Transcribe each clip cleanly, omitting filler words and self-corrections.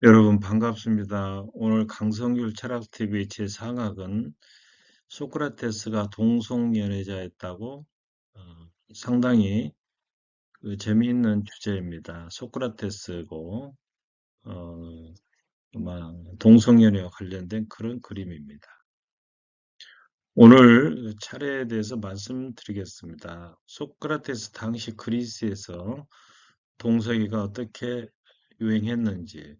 여러분 반갑습니다. 오늘 강성규 철학TV 제4강은 소크라테스가 동성연애자였다고 어, 상당히 재미있는 주제입니다. 소크라테스고 동성연애와 관련된 그런 그림입니다. 오늘 차례에 대해서 말씀드리겠습니다. 소크라테스 당시 그리스에서 동성애가 어떻게 유행했는지,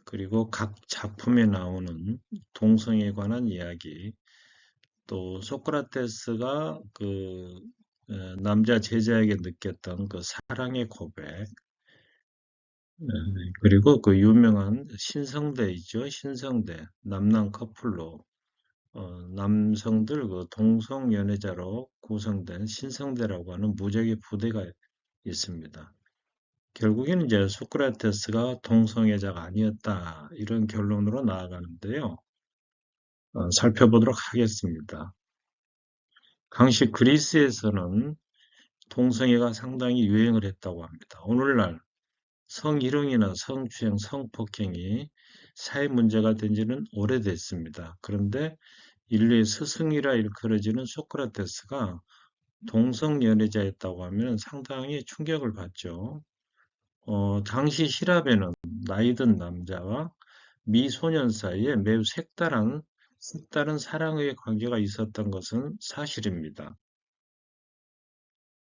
그리고 각 작품에 나오는 동성애에 관한 이야기, 또 소크라테스가 남자 제자에게 느꼈던 그 사랑의 고백, 그리고 그 유명한 신성대이죠. 신성대, 남남 커플로 남성들 그 동성연애자로 구성된 신성대라고 하는 무적의 부대가 있습니다. 결국에는 이제 소크라테스가 동성애자가 아니었다, 이런 결론으로 나아가는데요. 살펴보도록 하겠습니다. 당시 그리스에서는 동성애가 상당히 유행을 했다고 합니다. 오늘날 성희롱이나 성추행, 성폭행이 사회 문제가 된 지는 오래됐습니다. 그런데 인류의 스승이라 일컬어지는 소크라테스가 동성연애자였다고 하면 상당히 충격을 받죠. 당시希腊에는 나이 든 남자와 미소년 사이에 매우 색다른 사랑의 관계가 있었던 것은 사실입니다.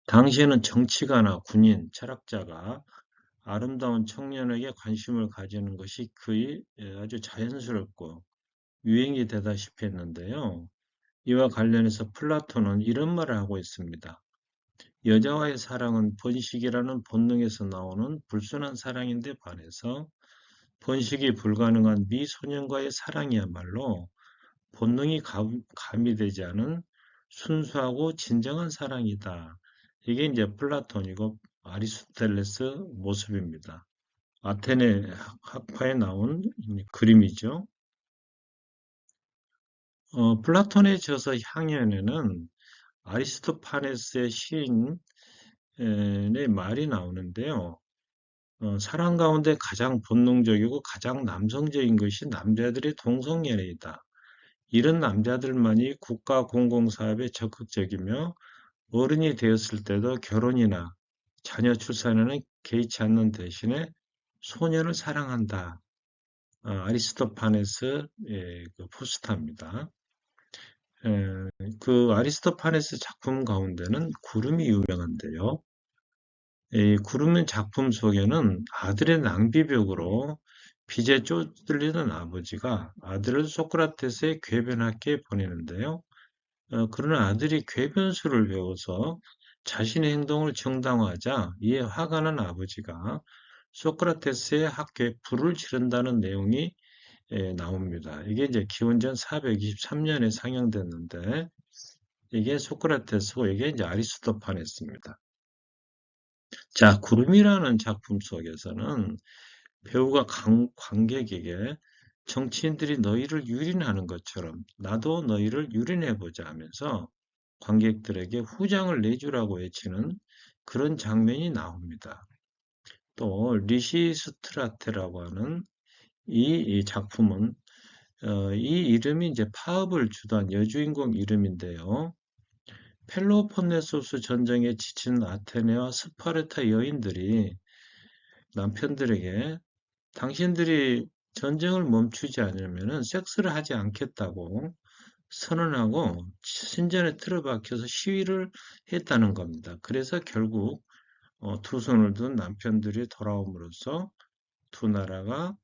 당시에는 정치가나 군인, 철학자가 아름다운 청년에게 관심을 가지는 것이 거의 아주 자연스럽고 유행이 되다시피 했는데요. 이와 관련해서 플라톤은 이런 말을 하고 있습니다. 여자와의 사랑은 번식이라는 본능에서 나오는 불순한 사랑인데 반해서 번식이 불가능한 미소년과의 사랑이야말로 본능이 가미되지 않은 순수하고 진정한 사랑이다. 이게 이제 플라톤이고 아리스토텔레스 모습입니다. 아테네 학파에 나온 그림이죠. 플라톤의 저서 향연에는 아리스토파네스의 시인의 말이 나오는데요. 사랑 가운데 가장 본능적이고 가장 남성적인 것이 남자들의 동성연애이다. 이런 남자들만이 국가 공공사업에 적극적이며 어른이 되었을 때도 결혼이나 자녀 출산에는 개의치 않는 대신에 소년을 사랑한다. 아리스토파네스 그 포스타입니다. 그 아리스토파네스 작품 가운데는 구름이 유명한데요. 이 구름의 작품 속에는 아들의 낭비벽으로 빚에 쫓들리는 아버지가 아들을 소크라테스의 궤변학교에 보내는데요. 그러나 아들이 궤변수를 배워서 자신의 행동을 정당화하자 이에 화가 난 아버지가 소크라테스의 학교에 불을 지른다는 내용이 나옵니다. 이게 이제 기원전 423년에 상영됐는데 이게 소크라테스고 이게 이제 아리스토파네스입니다. 자, 구름이라는 작품 속에서는 배우가 관객에게 정치인들이 너희를 유린하는 것처럼 나도 너희를 유린해보자 하면서 관객들에게 후장을 내주라고 외치는 그런 장면이 나옵니다. 또 리시스트라테라고 하는 이 작품은 이 이름이 이제 파업을 주도한 여주인공 이름인데요. 펠로폰네소스 전쟁에 지친 아테네와 스파르타 여인들이 남편들에게 당신들이 전쟁을 멈추지 않으면 섹스를 하지 않겠다고 선언하고 신전에 틀어박혀서 시위를 했다는 겁니다. 그래서 결국 두 손을 든 남편들이 돌아옴으로써 두 나라가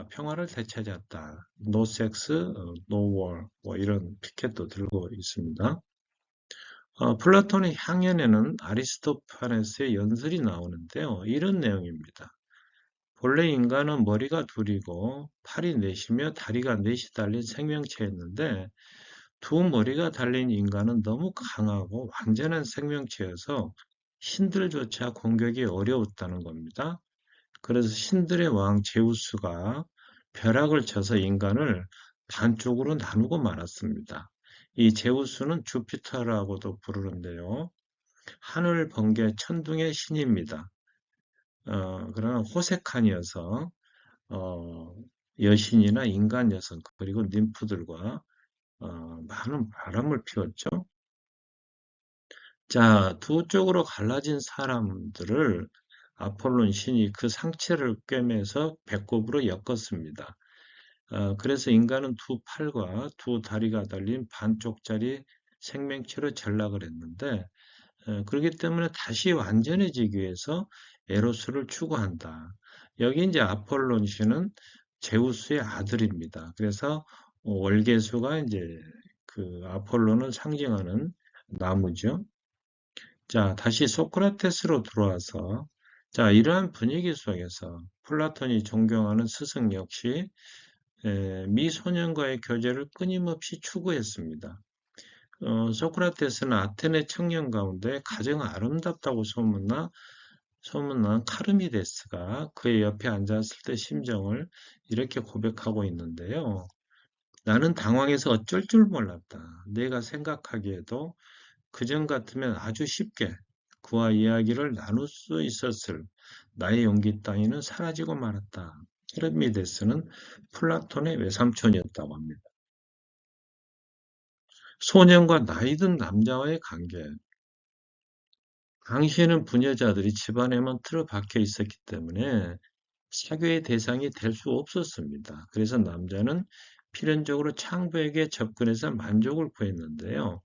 평화를 되찾았다. No sex, no war. 뭐 이런 피켓도 들고 있습니다. 플라톤의 향연에는 아리스토파네스의 연설이 나오는데요. 이런 내용입니다. 본래 인간은 머리가 둘이고 팔이 넷이며 다리가 넷이 달린 생명체였는데 두 머리가 달린 인간은 너무 강하고 완전한 생명체여서 신들조차 공격이 어려웠다는 겁니다. 그래서 신들의 왕 제우스가 벼락을 쳐서 인간을 반쪽으로 나누고 말았습니다. 이 제우스는 주피터라고도 부르는데요. 하늘 번개 천둥의 신입니다. 그러나 호색한이어서 어, 여신이나 인간 여성 그리고 님프들과 많은 바람을 피웠죠. 자, 두 쪽으로 갈라진 사람들을 아폴론 신이 그 상체를 꿰매서 배꼽으로 엮었습니다. 그래서 인간은 두 팔과 두 다리가 달린 반쪽짜리 생명체로 전락을 했는데, 그렇기 때문에 다시 완전해지기 위해서 에로스를 추구한다. 여기 이제 아폴론 신은 제우스의 아들입니다. 그래서 월계수가 이제 그 아폴론을 상징하는 나무죠. 자, 다시 소크라테스로 들어와서, 자, 이러한 분위기 속에서 플라톤이 존경하는 스승 역시 미소년과의 교제를 끊임없이 추구했습니다. 소크라테스는 아테네 청년 가운데 가장 아름답다고 소문난 카르미데스가 그의 옆에 앉았을 때 심정을 이렇게 고백하고 있는데요. 나는 당황해서 어쩔 줄 몰랐다. 내가 생각하기에도 그전 같으면 아주 쉽게 그와 이야기를 나눌 수 있었을 나의 용기 따위는 사라지고 말았다. 헤르미데스는 플라톤의 외삼촌이었다고 합니다. 소년과 나이든 남자와의 관계. 당시에는 부녀자들이 집안에만 틀어박혀 있었기 때문에 사교의 대상이 될 수 없었습니다. 그래서 남자는 필연적으로 창부에게 접근해서 만족을 구했는데요.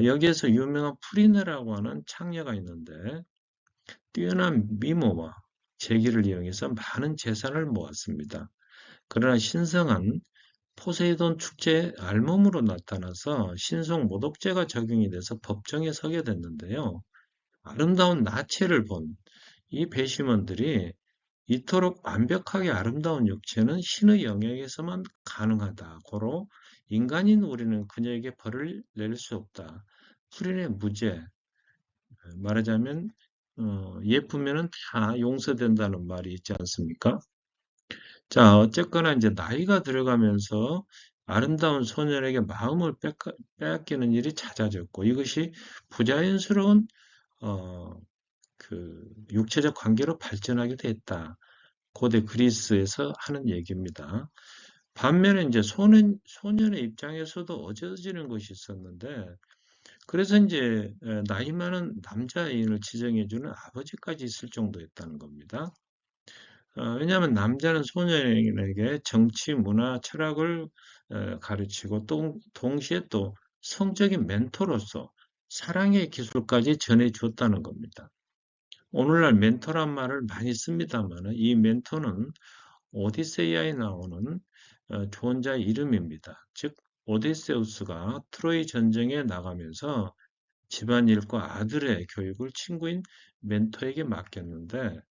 여기에서 유명한 프리네라고 하는 창녀가 있는데 뛰어난 미모와 재기를 이용해서 많은 재산을 모았습니다. 그러나 신성한 포세이돈 축제에 알몸으로 나타나서 신성 모독죄가 적용이 돼서 법정에 서게 됐는데요. 아름다운 나체를 본 이 배심원들이 이토록 완벽하게 아름다운 육체는 신의 영역에서만 가능하다. 고로 인간인 우리는 그녀에게 벌을 낼 수 없다. 프린의 무죄, 말하자면 예쁘면은 다 용서된다는 말이 있지 않습니까? 자, 어쨌거나 이제 나이가 들어가면서 아름다운 소년에게 마음을 빼앗기는 일이 잦아졌고 이것이 부자연스러운 어, 그 육체적 관계로 발전하게 됐다. 고대 그리스에서 하는 얘기입니다. 반면에 이제 소년의 입장에서도 어져지는 것이 있었는데 그래서 이제 나이 많은 남자인을 지정해주는 아버지까지 있을 정도였다는 겁니다. 왜냐하면 남자는 소년에게 정치, 문화, 철학을 가르치고 또 동시에 또 성적인 멘토로서 사랑의 기술까지 전해주었다는 겁니다. 오늘날 멘토란 말을 많이 씁니다만 이 멘토는 오디세이아에 나오는 조언자의 이름입니다. 즉 오데세우스가 트로이 전쟁에 나가면서 집안일과 아들의 교육을 친구인 멘토에게 맡겼는데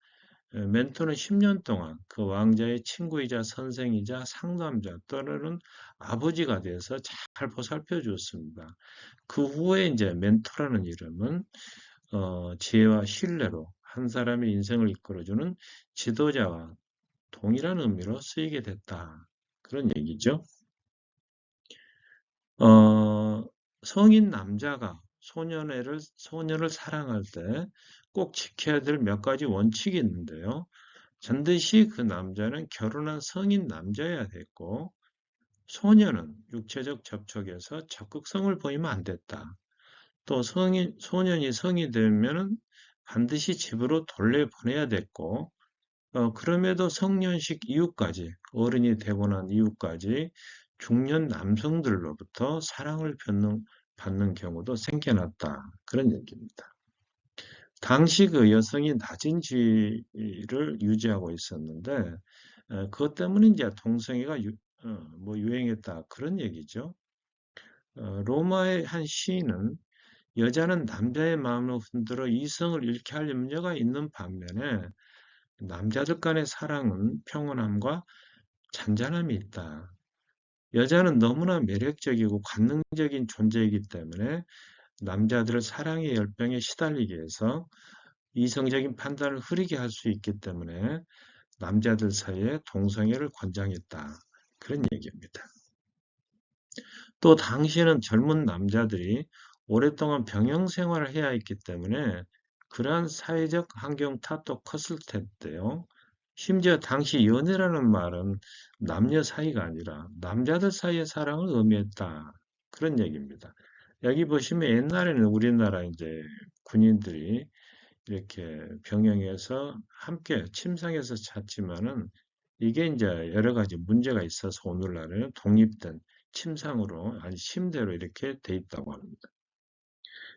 멘토는 10년 동안 그 왕자의 친구이자 선생이자 상담자 또는 아버지가 돼서 잘 보살펴 주었습니다. 그 후에 이제 멘토라는 이름은 지혜와 신뢰로 한 사람의 인생을 이끌어주는 지도자와 동일한 의미로 쓰이게 됐다. 그런 얘기죠. 어, 성인 남자가 소년을 사랑할 때 꼭 지켜야 될 몇 가지 원칙이 있는데요. 반드시 그 남자는 결혼한 성인 남자여야 됐고, 소년은 육체적 접촉에서 적극성을 보이면 안 됐다. 또 소년이 성이 되면은 반드시 집으로 돌려보내야 됐고, 그럼에도 성년식 이후까지, 어른이 되고 난 이후까지 중년 남성들로부터 사랑을 받는 경우도 생겨났다. 그런 얘기입니다. 당시 그 여성이 낮은 지위를 유지하고 있었는데, 그것 때문에 이제 동성애가 뭐 유행했다. 그런 얘기죠. 로마의 한 시인은 여자는 남자의 마음을 흔들어 이성을 잃게 할 염려가 있는 반면에 남자들 간의 사랑은 평온함과 잔잔함이 있다. 여자는 너무나 매력적이고 관능적인 존재이기 때문에 남자들을 사랑의 열병에 시달리게 해서 이성적인 판단을 흐리게 할 수 있기 때문에 남자들 사이에 동성애를 권장했다. 그런 얘기입니다. 또 당시에는 젊은 남자들이 오랫동안 병영 생활을 해야 했기 때문에 그러한 사회적 환경 탓도 컸을 텐데요. 심지어 당시 연애라는 말은 남녀 사이가 아니라 남자들 사이의 사랑을 의미했다. 그런 얘기입니다. 여기 보시면 옛날에는 우리나라 이제 군인들이 이렇게 병영해서 함께 침상에서 잤지만은 이게 이제 여러 가지 문제가 있어서 오늘날에는 독립된 침상으로 아니 침대로 이렇게 돼 있다고 합니다.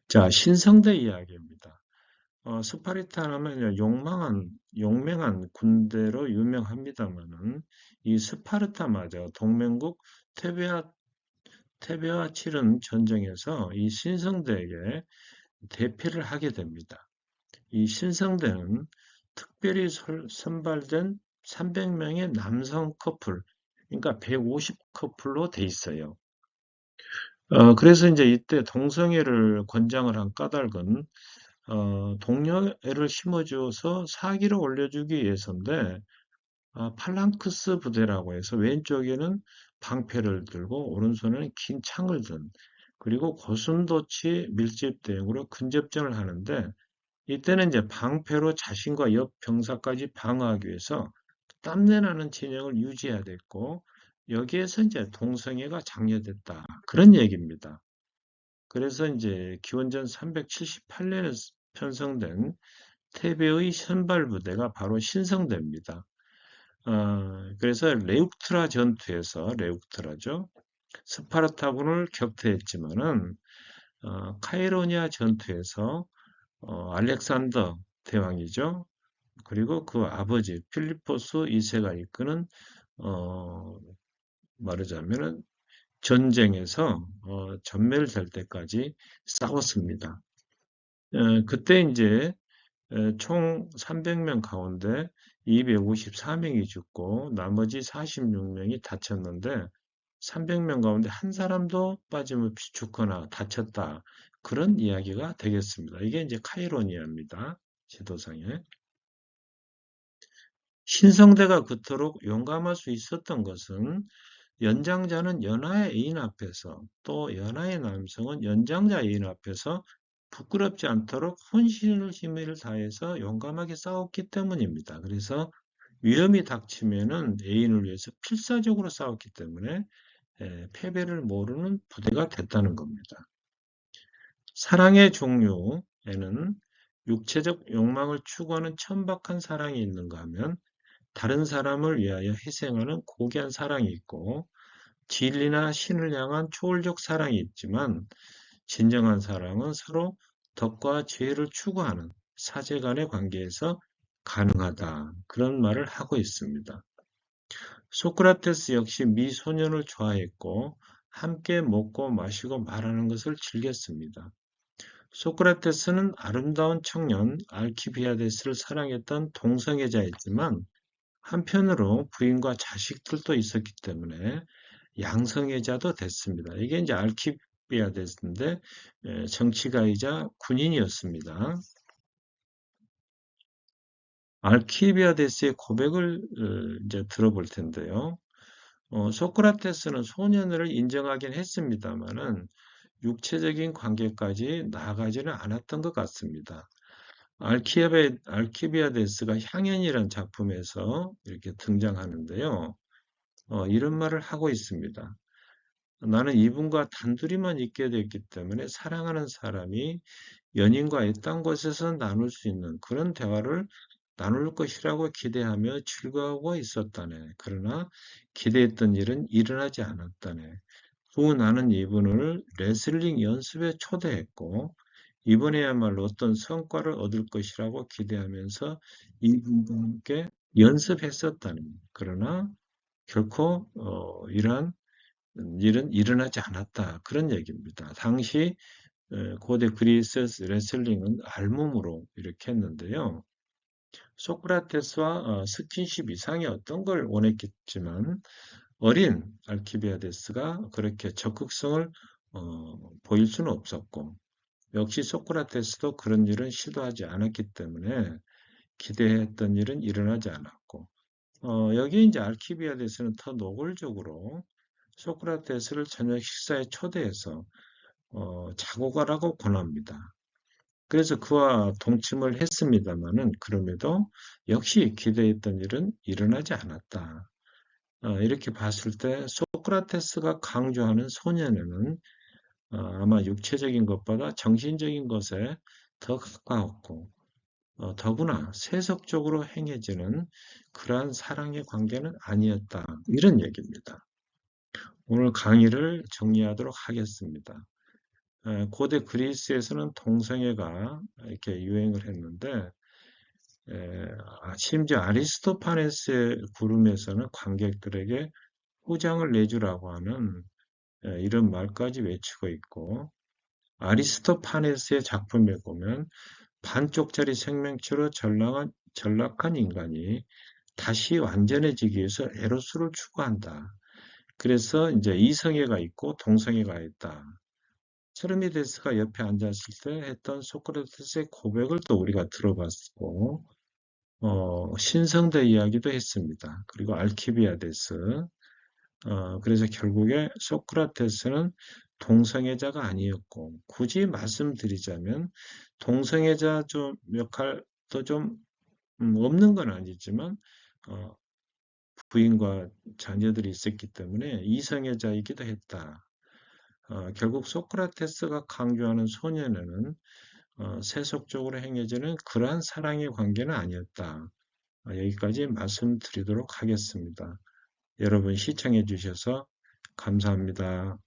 자, 신성대 이야기입니다. 스파르타 하면 용맹한 군대로 유명합니다만은 이 스파르타마저 동맹국 테베아, 테베와 치른 전쟁에서 이 신성대에게 대패를 하게 됩니다. 이 신성대는 특별히 선발된 300명의 남성 커플, 그러니까 150 커플로 돼 있어요. 그래서 이제 이때 동성애를 권장을 한 까닭은 동료애를 심어주어서 사기를 올려주기 위해서인데 팔랑크스 부대라고 해서 왼쪽에는 방패를 들고 오른손에는 긴 창을 든 그리고 고슴도치 밀집 대응으로 근접전을 하는데 이때는 이제 방패로 자신과 옆 병사까지 방어하기 위해서 땀내 나는 진영을 유지해야 됐고 여기에서 이제 동성애가 장려됐다. 그런 얘기입니다. 그래서 이제 기원전 378년에 편성된 테베의 선발부대가 바로 신성대입니다. 그래서 레욱트라 전투에서 레욱트라죠. 스파르타군을 격퇴했지만은 카이로니아 전투에서 알렉산더 대왕이죠. 그리고 그 아버지 필리포스 2세가 이끄는 어, 말하자면은 전쟁에서 전멸될 때까지 싸웠습니다. 그때 이제 총 300명 가운데 254명이 죽고 나머지 46명이 다쳤는데 300명 가운데 한 사람도 빠짐없이 죽거나 다쳤다. 그런 이야기가 되겠습니다. 이게 이제 카이로니아입니다. 지도상에. 신성대가 그토록 용감할 수 있었던 것은 연장자는 연하의 애인 앞에서 또 연하의 남성은 연장자 애인 앞에서 부끄럽지 않도록 혼신을 힘을 다해서 용감하게 싸웠기 때문입니다. 그래서 위험이 닥치면은 애인을 위해서 필사적으로 싸웠기 때문에 패배를 모르는 부대가 됐다는 겁니다. 사랑의 종류에는 육체적 욕망을 추구하는 천박한 사랑이 있는가 하면 다른 사람을 위하여 희생하는 고귀한 사랑이 있고 진리나 신을 향한 초월적 사랑이 있지만 진정한 사랑은 서로 덕과 지혜를 추구하는 사제 간의 관계에서 가능하다. 그런 말을 하고 있습니다. 소크라테스 역시 미소년을 좋아했고 함께 먹고 마시고 말하는 것을 즐겼습니다. 소크라테스는 아름다운 청년 알키비아데스를 사랑했던 동성애자였지만 한편으로 부인과 자식들도 있었기 때문에 양성애자도 됐습니다. 이게 이제 알키비아데스인데 정치가이자 군인이었습니다. 알키비아데스의 고백을 이제 들어볼 텐데요. 소크라테스는 소년을 인정하긴 했습니다만은 육체적인 관계까지 나아가지는 않았던 것 같습니다. 알키비아데스가 향연이라는 작품에서 이렇게 등장하는데요. 이런 말을 하고 있습니다. 나는 이분과 단둘이만 있게 됐기 때문에 사랑하는 사람이 연인과 이딴 곳에서 나눌 수 있는 그런 대화를 나눌 것이라고 기대하며 즐거워하고 있었다네. 그러나 기대했던 일은 일어나지 않았다네. 후 나는 이분을 레슬링 연습에 초대했고 이번에야말로 어떤 성과를 얻을 것이라고 기대하면서 이분과 함께 연습했었다는. 그러나 결코 이러한 일은 일어나지 않았다. 그런 얘기입니다. 당시 고대 그리스 레슬링은 알몸으로 이렇게 했는데요. 소크라테스와 스킨십 이상의 어떤 걸 원했겠지만 어린 알키비아데스가 그렇게 적극성을 보일 수는 없었고 역시 소크라테스도 그런 일은 시도하지 않았기 때문에 기대했던 일은 일어나지 않았고 여기 이제 알키비아데스는 더 노골적으로 소크라테스를 저녁 식사에 초대해서 자고 가라고 권합니다. 그래서 그와 동침을 했습니다마는 그럼에도 역시 기대했던 일은 일어나지 않았다. 이렇게 봤을 때 소크라테스가 강조하는 소년에는 아마 육체적인 것보다 정신적인 것에 더 가까웠고 더구나 세속적으로 행해지는 그러한 사랑의 관계는 아니었다. 이런 얘기입니다. 오늘 강의를 정리하도록 하겠습니다. 고대 그리스에서는 동성애가 이렇게 유행을 했는데 심지어 아리스토파네스의 구름에서는 관객들에게 후장을 내주라고 하는 이런 말까지 외치고 있고 아리스토파네스의 작품에 보면 반쪽짜리 생명체로 전락한 인간이 다시 완전해지기 위해서 에로스를 추구한다. 그래서 이제 이성애가 있고 동성애가 있다. 체르미데스가 옆에 앉았을 때 했던 소크라테스의 고백을 또 우리가 들어봤고, 신성대 이야기도 했습니다. 그리고 알키비아데스. 그래서 결국에 소크라테스는 동성애자가 아니었고, 굳이 말씀드리자면, 동성애자 좀 역할도 좀 없는 건 아니지만, 어, 부인과 자녀들이 있었기 때문에 이성애자이기도 했다. 결국 소크라테스가 강조하는 소년에는 세속적으로 행해지는 그러한 사랑의 관계는 아니었다. 여기까지 말씀드리도록 하겠습니다. 여러분 시청해 주셔서 감사합니다.